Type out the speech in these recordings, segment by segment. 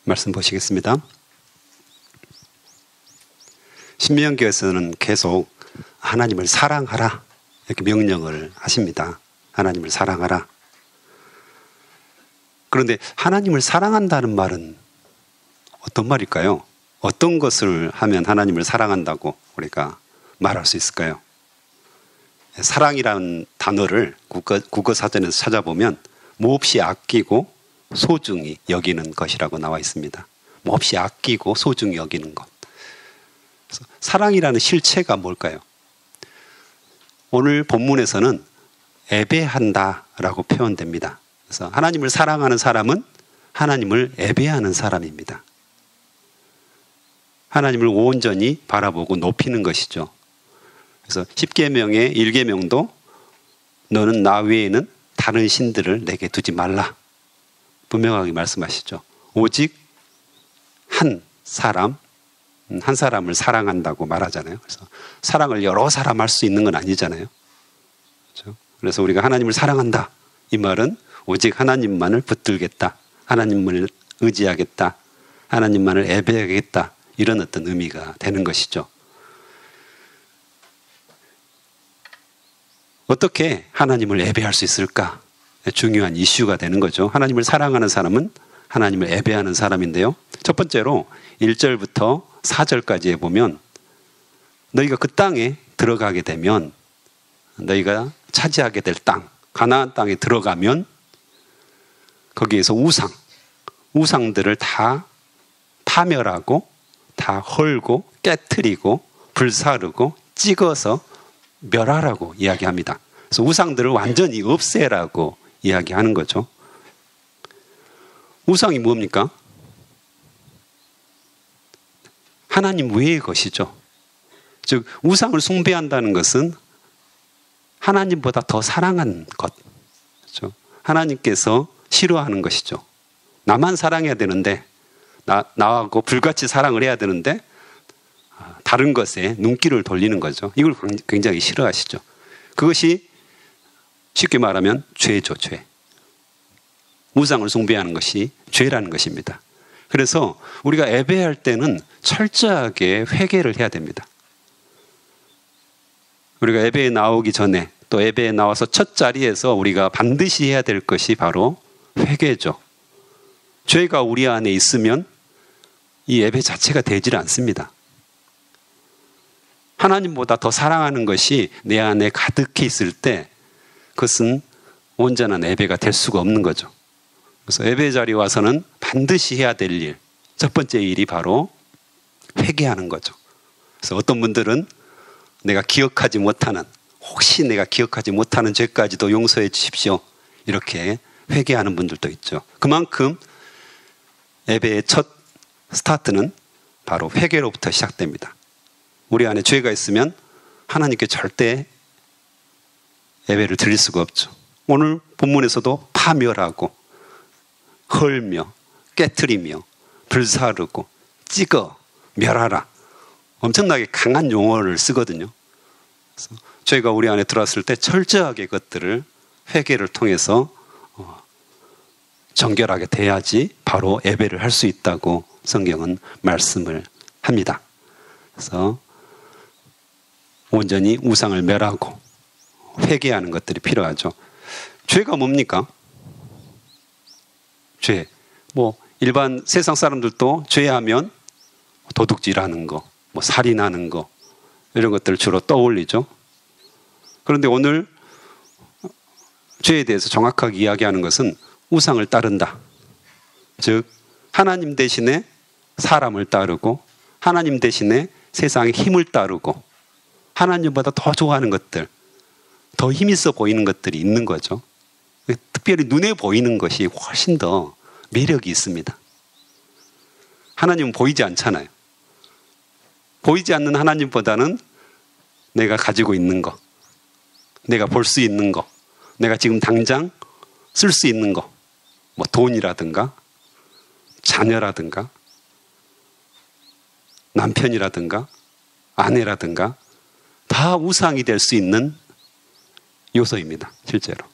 말씀 보시겠습니다. 신명기에서는 계속 하나님을 사랑하라 이렇게 명령을 하십니다. 하나님을 사랑하라. 그런데 하나님을 사랑한다는 말은 어떤 말일까요? 어떤 것을 하면 하나님을 사랑한다고 우리가 말할 수 있을까요? 사랑이라는 단어를 국어 사전에서 찾아보면 몹시 아끼고 소중히 여기는 것이라고 나와 있습니다. 몹시 아끼고 소중히 여기는 것. 사랑이라는 실체가 뭘까요? 오늘 본문에서는 애배한다라고 표현됩니다. 그래서 하나님을 사랑하는 사람은 하나님을 애배하는 사람입니다. 하나님을 온전히 바라보고 높이는 것이죠. 그래서 10계명의 1계명도 너는 나 외에는 다른 신들을 내게 두지 말라. 분명하게 말씀하시죠. 오직 한 사람을 사랑한다고 말하잖아요. 그래서 사랑을 여러 사람 할 수 있는 건 아니잖아요. 그렇죠? 그래서 우리가 하나님을 사랑한다. 이 말은 오직 하나님만을 붙들겠다. 하나님을 의지하겠다. 하나님만을 예배하겠다. 이런 어떤 의미가 되는 것이죠. 어떻게 하나님을 예배할 수 있을까? 중요한 이슈가 되는 거죠. 하나님을 사랑하는 사람은 하나님을 예배하는 사람인데요. 첫 번째로 1절부터 4절까지에 보면 너희가 그 땅에 들어가게 되면 너희가 차지하게 될 땅, 가나안 땅에 들어가면 거기에서 우상들을 다 파멸하고 다 헐고 깨트리고 불사르고 찍어서 멸하라고 이야기합니다. 그래서 우상들을 완전히 없애라고 이야기하는 거죠. 우상이 뭡니까? 하나님 외의 것이죠. 즉 우상을 숭배한다는 것은 하나님보다 더 사랑한 것, 그렇죠? 하나님께서 싫어하는 것이죠. 나만 사랑해야 되는데 나하고 불같이 사랑을 해야 되는데 다른 것에 눈길을 돌리는 거죠. 이걸 굉장히 싫어하시죠. 그것이 쉽게 말하면 죄죠, 죄. 우상을 숭배하는 것이 죄라는 것입니다. 그래서 우리가 예배할 때는 철저하게 회개를 해야 됩니다. 우리가 예배에 나오기 전에 또 예배에 나와서 첫 자리에서 우리가 반드시 해야 될 것이 바로 회개죠. 죄가 우리 안에 있으면 이 예배 자체가 되질 않습니다. 하나님보다 더 사랑하는 것이 내 안에 가득히 있을 때 그것은 온전한 예배가 될 수가 없는 거죠. 그래서 예배 자리에 와서는 반드시 해야 될 일, 첫 번째 일이 바로 회개하는 거죠. 그래서 어떤 분들은 혹시 내가 기억하지 못하는 죄까지도 용서해 주십시오. 이렇게 회개하는 분들도 있죠. 그만큼 예배의 첫 스타트는 바로 회개로부터 시작됩니다. 우리 안에 죄가 있으면 하나님께 절대 예배를 드릴 수가 없죠. 오늘 본문에서도 파멸하고 헐며 깨트리며 불사르고 찍어 멸하라. 엄청나게 강한 용어를 쓰거든요. 그래서 죄가 우리 안에 들어왔을 때 철저하게 그것들을 회개를 통해서 정결하게 돼야지 바로 예배를 할 수 있다고 성경은 말씀을 합니다. 그래서 온전히 우상을 멸하고 회개하는 것들이 필요하죠. 죄가 뭡니까? 죄. 일반 세상 사람들도 죄하면 도둑질하는 거, 살인하는 거, 이런 것들을 주로 떠올리죠. 그런데 오늘 죄에 대해서 정확하게 이야기하는 것은 우상을 따른다. 즉, 하나님 대신에 사람을 따르고, 하나님 대신에 세상의 힘을 따르고, 하나님보다 더 좋아하는 것들, 더 힘있어 보이는 것들이 있는 거죠. 특별히 눈에 보이는 것이 훨씬 더 매력이 있습니다. 하나님은 보이지 않잖아요. 보이지 않는 하나님보다는 내가 가지고 있는 것, 내가 볼 수 있는 것, 내가 지금 당장 쓸 수 있는 것, 돈이라든가 자녀라든가 남편이라든가 아내라든가 다 우상이 될 수 있는 요소입니다. 실제로.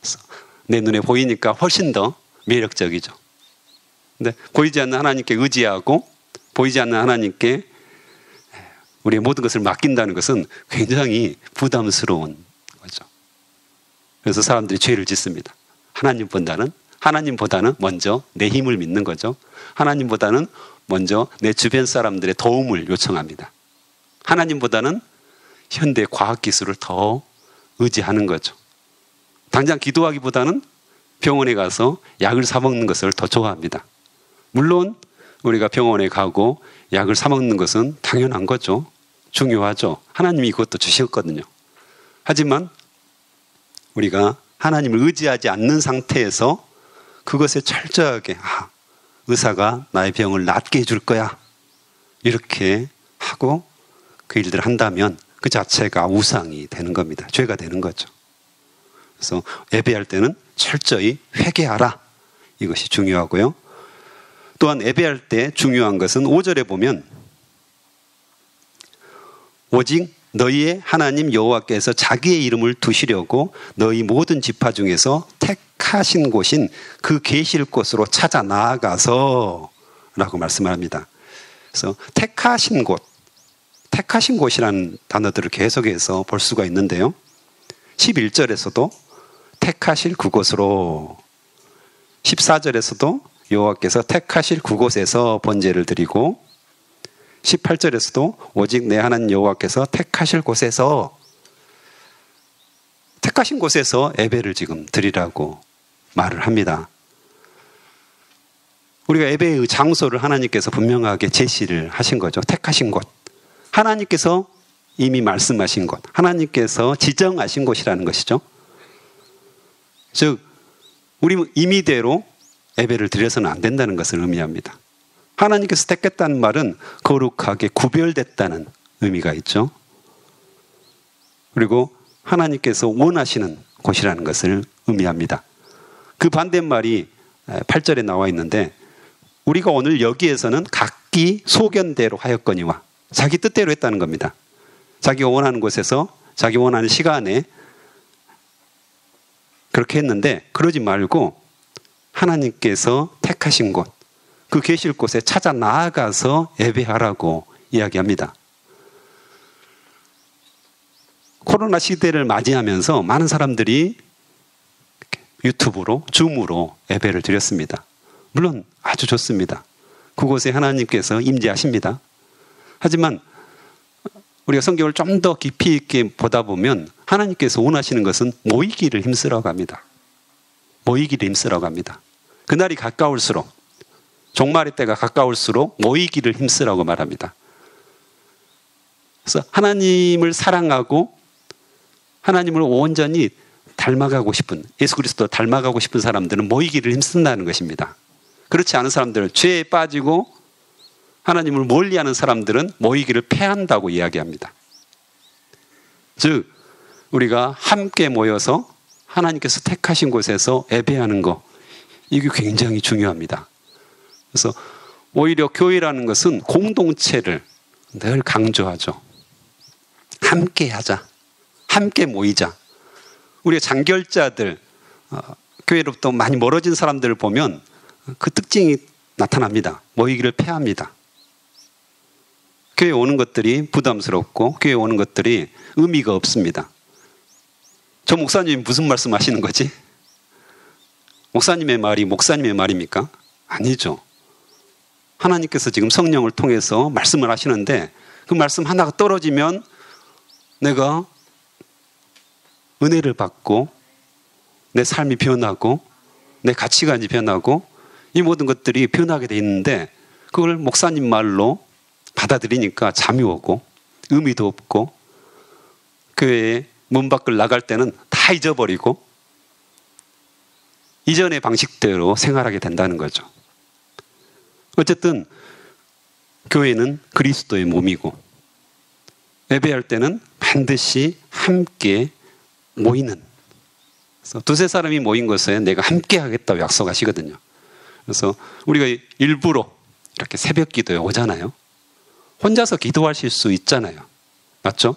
그래서 내 눈에 보이니까 훨씬 더 매력적이죠. 근데 보이지 않는 하나님께 의지하고 보이지 않는 하나님께 우리의 모든 것을 맡긴다는 것은 굉장히 부담스러운 거죠. 그래서 사람들이 죄를 짓습니다. 하나님보다는 먼저 내 힘을 믿는 거죠. 하나님보다는 먼저 내 주변 사람들의 도움을 요청합니다. 하나님보다는 현대 과학기술을 더 의지하는 거죠. 당장 기도하기보다는 병원에 가서 약을 사 먹는 것을 더 좋아합니다. 물론 우리가 병원에 가고 약을 사 먹는 것은 당연한 거죠. 중요하죠. 하나님이 그것도 주셨거든요. 하지만 우리가 하나님을 의지하지 않는 상태에서 그것에 철저하게 의사가 나의 병을 낫게 해줄 거야 이렇게 하고 그 일들을 한다면 그 자체가 우상이 되는 겁니다. 죄가 되는 거죠. 그래서 예배할 때는 철저히 회개하라. 이것이 중요하고요. 또한 예배할 때 중요한 것은 5절에 보면 오직 너희의 하나님 여호와께서 자기의 이름을 두시려고 너희 모든 지파 중에서 택하신 곳인 그 계실 곳으로 찾아 나아가서 라고 말씀을 합니다. 그래서 택하신 곳이라는 단어들을 계속해서 볼 수가 있는데요. 11절에서도 택하실 그곳으로, 14절에서도 여호와께서 택하실 그곳에서 번제를 드리고 18절에서도 오직 내 하나님 여호와께서 택하실 곳에서, 택하신 곳에서 예배를 지금 드리라고 말을 합니다. 우리가 예배의 장소를 하나님께서 분명하게 제시를 하신 거죠. 택하신 곳, 하나님께서 이미 말씀하신 곳, 하나님께서 지정하신 곳이라는 것이죠. 즉 우리 임의대로 예배를 드려서는 안 된다는 것을 의미합니다. 하나님께서 택했다는 말은 거룩하게 구별됐다는 의미가 있죠. 그리고 하나님께서 원하시는 곳이라는 것을 의미합니다. 그 반대말이 8절에 나와 있는데 우리가 오늘 여기에서는 각기 소견대로 하였거니와 자기 뜻대로 했다는 겁니다. 자기가 원하는 곳에서 자기 원하는 시간에 그렇게 했는데 그러지 말고 하나님께서 택하신 곳, 그 계실 곳에 찾아 나아가서 예배하라고 이야기합니다. 코로나 시대를 맞이하면서 많은 사람들이 유튜브로, 줌으로 예배를 드렸습니다. 물론 아주 좋습니다. 그곳에 하나님께서 임재하십니다. 하지만 우리가 성경을 좀 더 깊이 있게 보다 보면 하나님께서 원하시는 것은 모이기를 힘쓰라고 합니다. 모이기를 힘쓰라고 합니다. 그날이 가까울수록, 종말의 때가 가까울수록 모이기를 힘쓰라고 말합니다. 그래서 하나님을 사랑하고 하나님을 온전히 닮아가고 싶은, 예수 그리스도를 닮아가고 싶은 사람들은 모이기를 힘쓴다는 것입니다. 그렇지 않은 사람들, 죄에 빠지고 하나님을 멀리하는 사람들은 모이기를 패한다고 이야기합니다. 즉 우리가 함께 모여서 하나님께서 택하신 곳에서 예배하는 것, 이게 굉장히 중요합니다. 그래서 오히려 교회라는 것은 공동체를 늘 강조하죠. 함께 하자, 함께 모이자. 우리가 장결자들, 교회로부터 많이 멀어진 사람들을 보면 그 특징이 나타납니다. 모이기를 패합니다. 교회에 오는 것들이 부담스럽고 교회에 오는 것들이 의미가 없습니다. 저 목사님이 무슨 말씀 하시는 거지? 목사님의 말이 목사님의 말입니까? 아니죠. 하나님께서 지금 성령을 통해서 말씀을 하시는데 그 말씀 하나가 떨어지면 내가 은혜를 받고 내 삶이 변하고 내 가치관이 변하고 이 모든 것들이 변하게 돼 있는데 그걸 목사님 말로 받아들이니까 잠이 오고 의미도 없고 교회에 문 밖을 나갈 때는 다 잊어버리고 이전의 방식대로 생활하게 된다는 거죠. 어쨌든 교회는 그리스도의 몸이고 예배할 때는 반드시 함께 모이는, 그래서 두세 사람이 모인 것에 내가 함께 하겠다고 약속하시거든요. 그래서 우리가 일부러 이렇게 새벽 기도에 오잖아요. 혼자서 기도하실 수 있잖아요. 맞죠?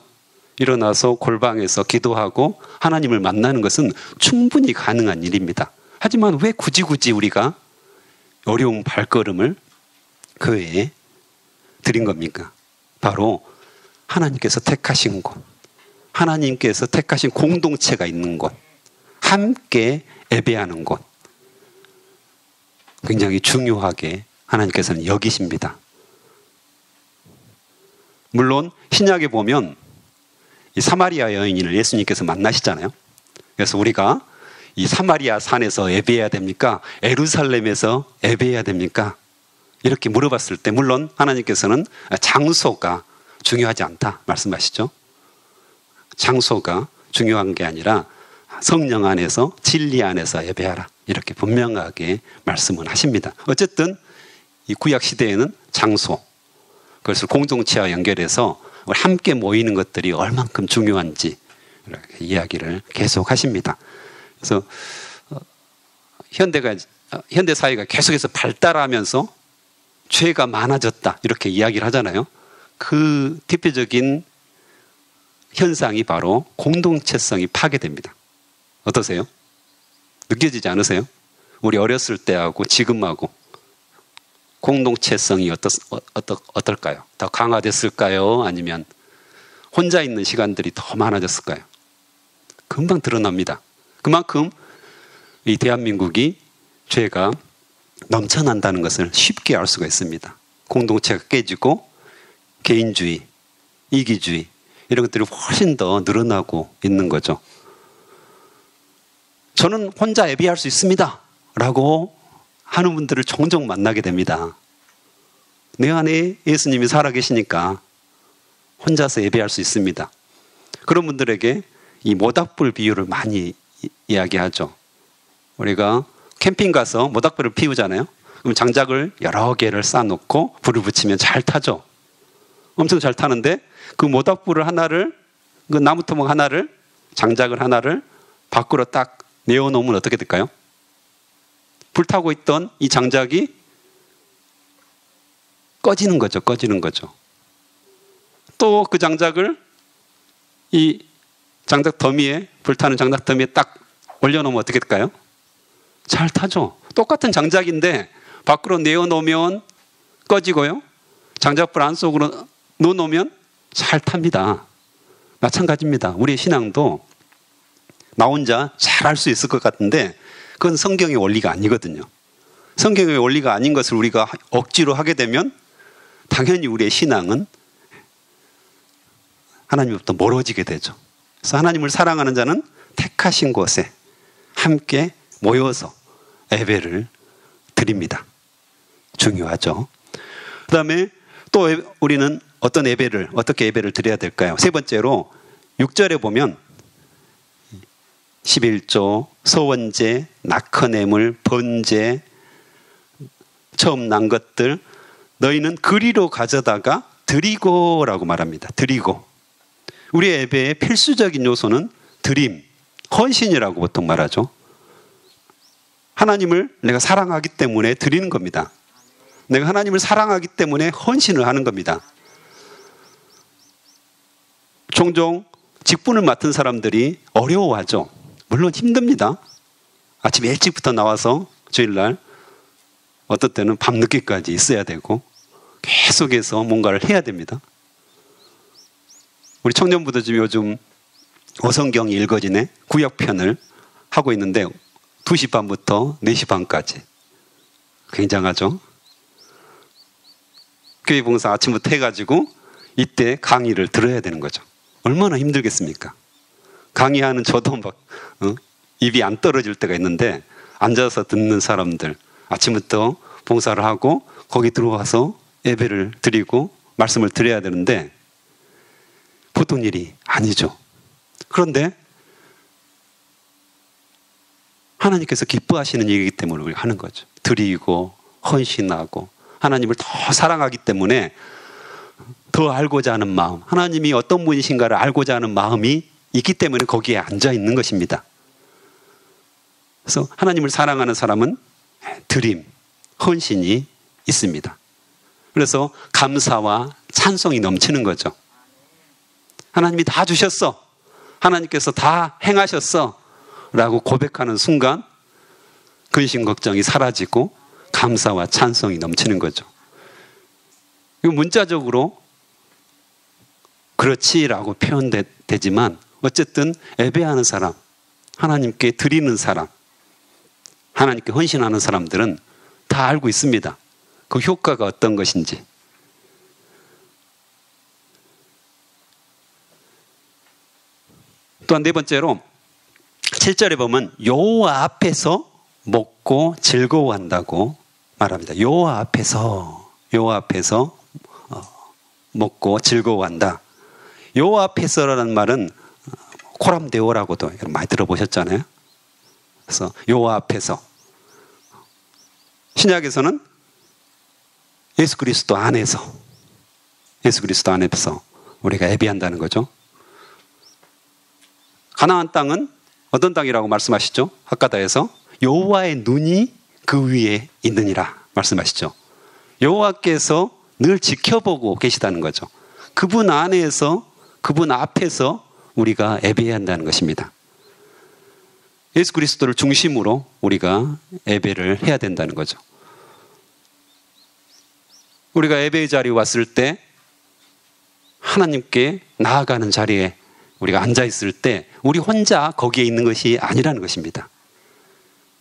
일어나서 골방에서 기도하고 하나님을 만나는 것은 충분히 가능한 일입니다. 하지만 왜 굳이 우리가 어려운 발걸음을 교회에 드린 겁니까? 바로 하나님께서 택하신 곳, 하나님께서 택하신 공동체가 있는 곳, 함께 예배하는 곳, 굉장히 중요하게 하나님께서는 여기십니다. 물론 신약에 보면 이 사마리아 여인을 예수님께서 만나시잖아요. 그래서 우리가 이 사마리아 산에서 예배해야 됩니까? 예루살렘에서 예배해야 됩니까? 이렇게 물어봤을 때 물론 하나님께서는 장소가 중요하지 않다 말씀하시죠. 장소가 중요한 게 아니라 성령 안에서 진리 안에서 예배하라 이렇게 분명하게 말씀을 하십니다. 어쨌든 이 구약 시대에는 장소, 그것을 공동체와 연결해서 함께 모이는 것들이 얼만큼 중요한지 이렇게 이야기를 계속 하십니다. 그래서 현대 사회가 계속해서 발달하면서 죄가 많아졌다 이렇게 이야기를 하잖아요. 그 대표적인 현상이 바로 공동체성이 파괴됩니다. 어떠세요? 느껴지지 않으세요? 우리 어렸을 때하고 지금하고 공동체성이 어떨까요? 더 강화됐을까요? 아니면 혼자 있는 시간들이 더 많아졌을까요? 금방 드러납니다. 그만큼 이 대한민국이 죄가 넘쳐난다는 것을 쉽게 알 수가 있습니다. 공동체가 깨지고 개인주의, 이기주의 이런 것들이 훨씬 더 늘어나고 있는 거죠. 저는 혼자 예배할 수 있습니다 라고 하는 분들을 종종 만나게 됩니다. 내 안에 예수님이 살아계시니까 혼자서 예배할 수 있습니다. 그런 분들에게 이 모닥불 비유를 많이 이야기하죠. 우리가 캠핑 가서 모닥불을 피우잖아요. 그럼 장작을 여러 개를 쌓아놓고 불을 붙이면 잘 타죠. 엄청 잘 타는데 그 모닥불을 하나를, 그 나무토목 하나를, 장작을 하나를 밖으로 딱 내어놓으면 어떻게 될까요? 불타고 있던 이 장작이 꺼지는 거죠. 꺼지는 거죠. 또 그 장작을 이 장작 더미에, 불타는 장작 더미에 딱 올려놓으면 어떻게 될까요? 잘 타죠. 똑같은 장작인데 밖으로 내어놓으면 꺼지고요. 장작불 안쪽으로 넣어놓으면 잘 탑니다. 마찬가지입니다. 우리의 신앙도 나 혼자 잘 할 수 있을 것 같은데 그건 성경의 원리가 아니거든요. 성경의 원리가 아닌 것을 우리가 억지로 하게 되면 당연히 우리의 신앙은 하나님으로부터 멀어지게 되죠. 그래서 하나님을 사랑하는 자는 택하신 곳에 함께 모여서 예배를 드립니다. 중요하죠. 그 다음에 또 우리는 어떻게 예배를 드려야 될까요? 세 번째로 6절에 보면 11조, 소원제, 낙헌예물, 번제, 처음 난 것들 너희는 그리로 가져다가 드리고라고 말합니다. 드리고. 우리의 예배의 필수적인 요소는 드림, 헌신이라고 보통 말하죠. 하나님을 내가 사랑하기 때문에 드리는 겁니다. 내가 하나님을 사랑하기 때문에 헌신을 하는 겁니다. 종종 직분을 맡은 사람들이 어려워하죠. 물론 힘듭니다. 아침 일찍부터 나와서 주일날 어떨 때는 밤늦게까지 있어야 되고 계속해서 뭔가를 해야 됩니다. 우리 청년부도 지금 요즘 오성경이 읽어지네 구역편을 하고 있는데 2시 반부터 4시 반까지 굉장하죠. 교회 봉사 아침부터 해가지고 이때 강의를 들어야 되는 거죠. 얼마나 힘들겠습니까? 강의하는 저도 막 입이 안 떨어질 때가 있는데 앉아서 듣는 사람들 아침부터 봉사를 하고 거기 들어와서 예배를 드리고 말씀을 드려야 되는데 보통 일이 아니죠. 그런데 하나님께서 기뻐하시는 일이기 때문에 우리가 하는 거죠. 드리고 헌신하고 하나님을 더 사랑하기 때문에 더 알고자 하는 마음, 하나님이 어떤 분이신가를 알고자 하는 마음이 있기 때문에 거기에 앉아 있는 것입니다. 그래서 하나님을 사랑하는 사람은 드림, 헌신이 있습니다. 그래서 감사와 찬송이 넘치는 거죠. 하나님이 다 주셨어. 하나님께서 다 행하셨어. 라고 고백하는 순간 근심 걱정이 사라지고 감사와 찬송이 넘치는 거죠. 이거 문자적으로 그렇지라고 표현되지만 어쨌든 예배하는 사람, 하나님께 드리는 사람, 하나님께 헌신하는 사람들은 다 알고 있습니다. 그 효과가 어떤 것인지. 또한 네 번째로 7절에 보면 여호와 앞에서 먹고 즐거워한다고 말합니다. 여호와 앞에서 먹고 즐거워한다. 여호와 앞에서라는 말은 코람데오라고도 많이 들어보셨잖아요. 그래서 여호와 앞에서, 신약에서는 예수 그리스도 안에서 우리가 예배한다는 거죠. 가나안 땅은 어떤 땅이라고 말씀하시죠? 학가다에서 여호와의 눈이 그 위에 있느니라 말씀하시죠. 여호와께서 늘 지켜보고 계시다는 거죠. 그분 안에서, 그분 앞에서 우리가 예배해야 한다는 것입니다. 예수 그리스도를 중심으로 우리가 예배를 해야 된다는 거죠. 우리가 예배의 자리에 왔을 때 하나님께 나아가는 자리에 우리가 앉아 있을 때 우리 혼자 거기에 있는 것이 아니라는 것입니다.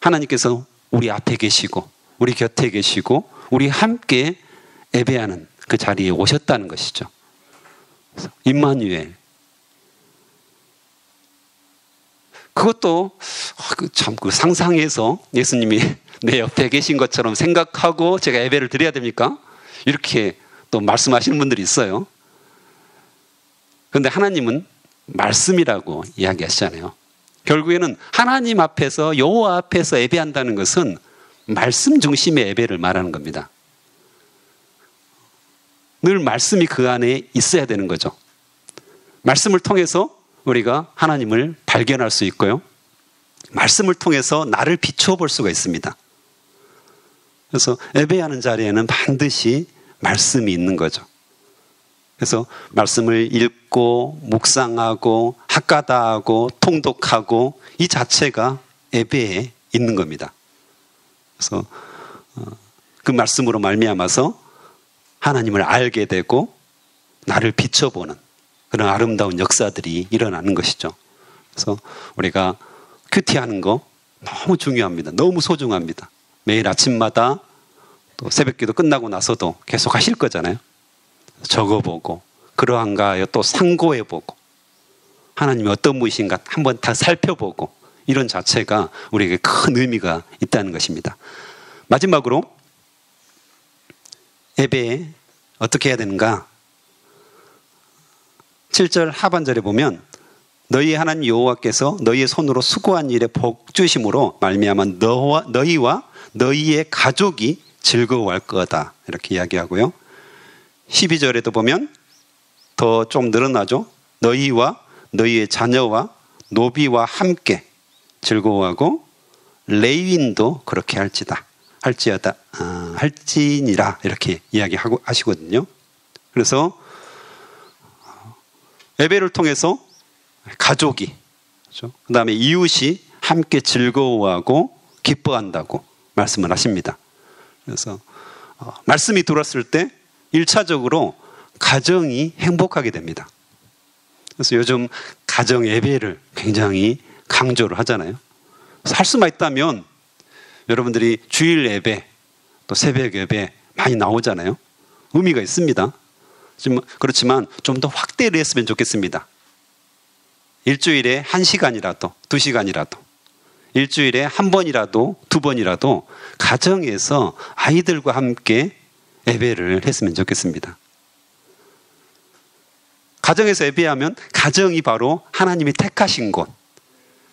하나님께서 우리 앞에 계시고 우리 곁에 계시고 우리 함께 예배하는 그 자리에 오셨다는 것이죠. 임마누엘. 그것도 참 상상해서 예수님이 내 옆에 계신 것처럼 생각하고 제가 예배를 드려야 됩니까? 이렇게 또 말씀하시는 분들이 있어요. 그런데 하나님은 말씀이라고 이야기하시잖아요. 결국에는 하나님 앞에서, 여호와 앞에서 예배한다는 것은 말씀 중심의 예배를 말하는 겁니다. 늘 말씀이 그 안에 있어야 되는 거죠. 말씀을 통해서 우리가 하나님을 발견할 수 있고요. 말씀을 통해서 나를 비추어 볼 수가 있습니다. 그래서 예배하는 자리에는 반드시 말씀이 있는 거죠. 그래서 말씀을 읽고 묵상하고 학가다하고 통독하고 이 자체가 예배에 있는 겁니다. 그래서 그 말씀으로 말미암아서 하나님을 알게 되고 나를 비춰보는 그런 아름다운 역사들이 일어나는 것이죠. 그래서 우리가 큐티하는 거 너무 중요합니다. 너무 소중합니다. 매일 아침마다 또 새벽기도 끝나고 나서도 계속 하실 거잖아요. 적어보고 그러한가 하여 또 상고해보고 하나님이 어떤 분이신가 한번 다 살펴보고 이런 자체가 우리에게 큰 의미가 있다는 것입니다. 마지막으로 예배에 어떻게 해야 되는가? 7절 하반절에 보면 너희의 하나님 여호와께서 너희의 손으로 수고한 일에 복 주심으로 말미암아 너희와 너희의 가족이 즐거워할 거다 이렇게 이야기하고요. 12절에도 보면 더 좀 늘어나죠. 너희와 너희의 자녀와 노비와 함께 즐거워하고 레위인도 그렇게 할지니라 이렇게 이야기하고 하시거든요. 그래서 예배를 통해서 가족이, 그렇죠? 그 다음에 이웃이 함께 즐거워하고 기뻐한다고 말씀을 하십니다. 그래서 말씀이 들었을 때 1차적으로 가정이 행복하게 됩니다. 그래서 요즘 가정 예배를 굉장히 강조를 하잖아요. 할 수만 있다면 여러분들이 주일 예배 또 새벽 예배 많이 나오잖아요. 의미가 있습니다. 그렇지만 좀 더 확대를 했으면 좋겠습니다. 일주일에 1시간이라도 2시간이라도 일주일에 한 번이라도 2번이라도 가정에서 아이들과 함께 예배를 했으면 좋겠습니다. 가정에서 예배하면 가정이 바로 하나님이 택하신 곳,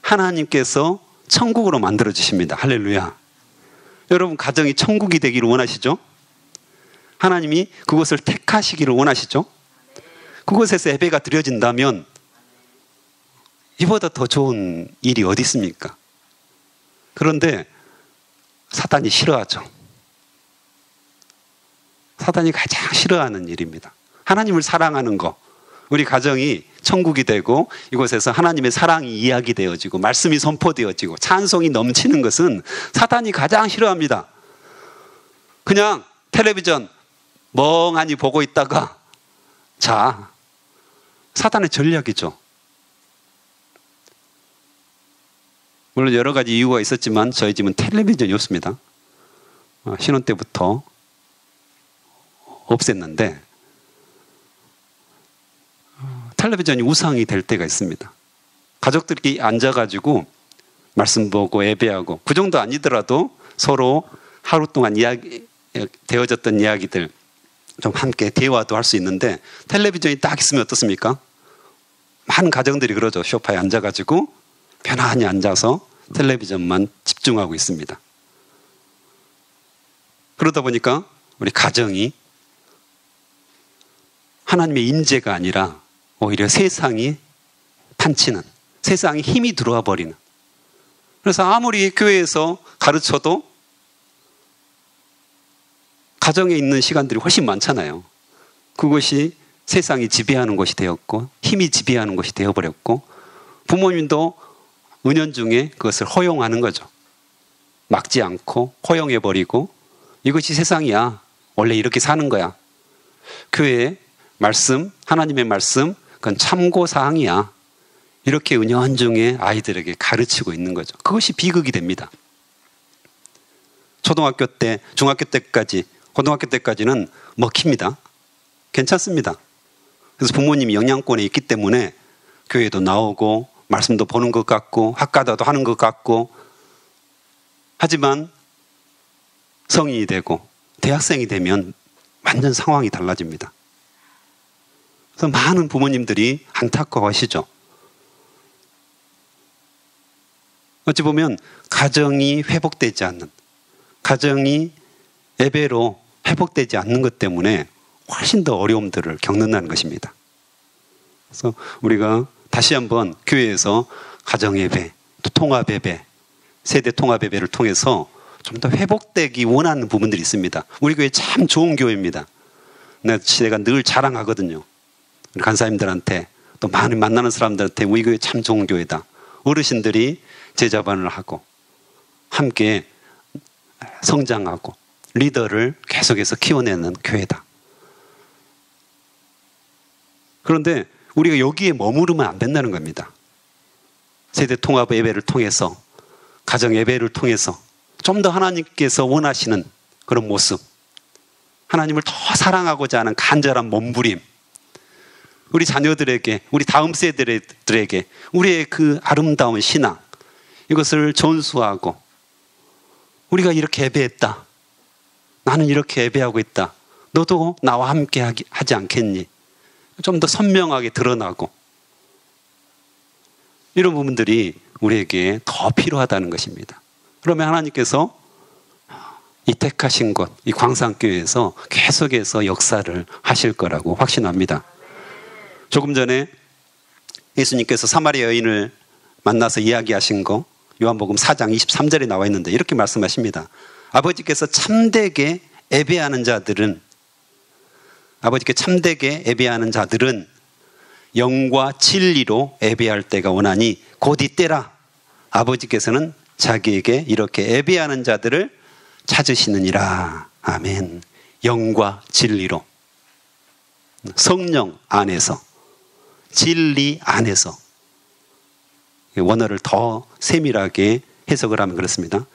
하나님께서 천국으로 만들어 주십니다. 할렐루야. 여러분 가정이 천국이 되기를 원하시죠? 하나님이 그것을 택하시기를 원하시죠? 그곳에서 예배가 드려진다면 이보다 더 좋은 일이 어디 있습니까? 그런데 사단이 싫어하죠. 사단이 가장 싫어하는 일입니다. 하나님을 사랑하는 거, 우리 가정이 천국이 되고 이곳에서 하나님의 사랑이 이야기되어지고 말씀이 선포되어지고 찬송이 넘치는 것은 사단이 가장 싫어합니다. 그냥 텔레비전 멍하니 보고 있다가 자, 사탄의 전략이죠. 물론 여러 가지 이유가 있었지만 저희 집은 텔레비전이 없습니다. 신혼 때부터 없앴는데 텔레비전이 우상이 될 때가 있습니다. 가족들이 앉아가지고 말씀 보고 예배하고 그 정도 아니더라도 서로 하루 동안 되어졌던 이야기들 좀 함께 대화도 할 수 있는데 텔레비전이 딱 있으면 어떻습니까? 많은 가정들이 그러죠. 소파에 앉아가지고 편안히 앉아서 텔레비전만 집중하고 있습니다. 그러다 보니까 우리 가정이 하나님의 임재가 아니라 오히려 세상이 판치는, 세상에 힘이 들어와 버리는. 그래서 아무리 교회에서 가르쳐도 가정에 있는 시간들이 훨씬 많잖아요. 그것이 세상이 지배하는 것이 되었고 힘이 지배하는 것이 되어버렸고 부모님도 은연중에 그것을 허용하는 거죠. 막지 않고 허용해버리고 이것이 세상이야. 원래 이렇게 사는 거야. 교회의 말씀, 하나님의 말씀, 그건 참고사항이야. 이렇게 은연중에 아이들에게 가르치고 있는 거죠. 그것이 비극이 됩니다. 초등학교 때, 중학교 때까지, 고등학교 때까지는 먹힙니다. 괜찮습니다. 그래서 부모님이 영향권에 있기 때문에 교회도 나오고 말씀도 보는 것 같고 학가다도 하는 것 같고 하지만 성인이 되고 대학생이 되면 완전 상황이 달라집니다. 그래서 많은 부모님들이 안타까워하시죠. 어찌 보면 가정이 회복되지 않는, 가정이 예배로 회복되지 않는 것 때문에 훨씬 더 어려움들을 겪는다는 것입니다. 그래서 우리가 다시 한번 교회에서 가정예배, 또 통합예배, 세대 통합예배를 통해서 좀 더 회복되기 원하는 부분들이 있습니다. 우리 교회 참 좋은 교회입니다. 제가 늘 자랑하거든요. 우리 간사님들한테 또 많이 만나는 사람들한테 우리 교회 참 좋은 교회다. 어르신들이 제자반을 하고 함께 성장하고 리더를 계속해서 키워내는 교회다. 그런데 우리가 여기에 머무르면 안 된다는 겁니다. 세대 통합 예배를 통해서, 가정 예배를 통해서 좀 더 하나님께서 원하시는 그런 모습, 하나님을 더 사랑하고자 하는 간절한 몸부림, 우리 자녀들에게, 우리 다음 세대들에게 우리의 그 아름다운 신앙, 이것을 전수하고 우리가 이렇게 예배했다. 나는 이렇게 예배하고 있다. 너도 나와 함께 하지 않겠니? 좀 더 선명하게 드러나고 이런 부분들이 우리에게 더 필요하다는 것입니다. 그러면 하나님께서 이 택하신 곳, 이 광산교회에서 계속해서 역사를 하실 거라고 확신합니다. 조금 전에 예수님께서 사마리아 여인을 만나서 이야기하신 거 요한복음 4장 23절에 나와 있는데 이렇게 말씀하십니다. 아버지께서 참되게 예배하는 자들은 영과 진리로 예배할 때가 오나니 곧 이때라. 아버지께서는 자기에게 이렇게 예배하는 자들을 찾으시느니라. 아멘. 영과 진리로, 성령 안에서, 진리 안에서. 원어를 더 세밀하게 해석을 하면 그렇습니다.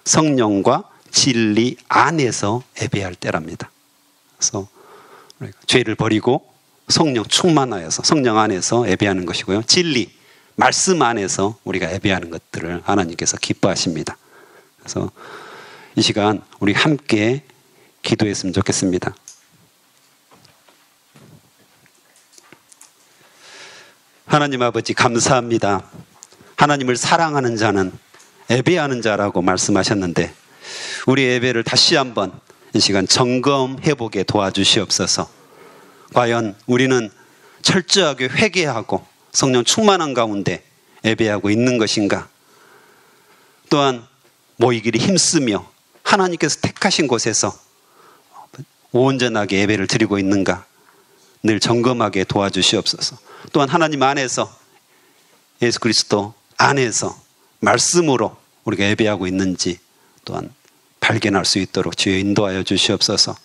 성령과 진리 안에서 예배할 때랍니다. 그래서 죄를 버리고 성령 충만하여서 성령 안에서 예배하는 것이고요. 진리, 말씀 안에서 우리가 예배하는 것들을 하나님께서 기뻐하십니다. 그래서 이 시간 우리 함께 기도했으면 좋겠습니다. 하나님 아버지 감사합니다. 하나님을 사랑하는 자는 예배하는 자라고 말씀하셨는데 우리 예배를 다시 한번 이 시간 점검해보게 도와주시옵소서. 과연 우리는 철저하게 회개하고 성령 충만한 가운데 예배하고 있는 것인가? 또한 모이기를 힘쓰며 하나님께서 택하신 곳에서 온전하게 예배를 드리고 있는가? 늘 점검하게 도와주시옵소서. 또한 하나님 안에서 예수 그리스도 안에서 말씀으로 우리가 예배하고 있는지 또한 발견할 수 있도록 주여 인도하여 주시옵소서.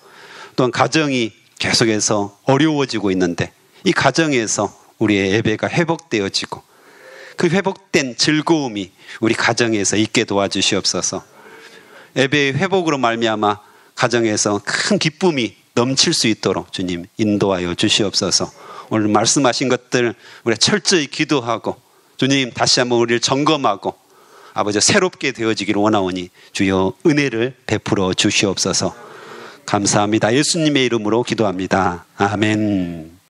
또한 가정이 계속해서 어려워지고 있는데 이 가정에서 우리의 예배가 회복되어지고 그 회복된 즐거움이 우리 가정에서 있게 도와주시옵소서. 예배의 회복으로 말미암아 가정에서 큰 기쁨이 넘칠 수 있도록 주님 인도하여 주시옵소서. 오늘 말씀하신 것들 우리가 철저히 기도하고 주님 다시 한번 우리를 점검하고 아버지 새롭게 되어지기를 원하오니 주여 은혜를 베풀어 주시옵소서. 감사합니다. 예수님의 이름으로 기도합니다. 아멘.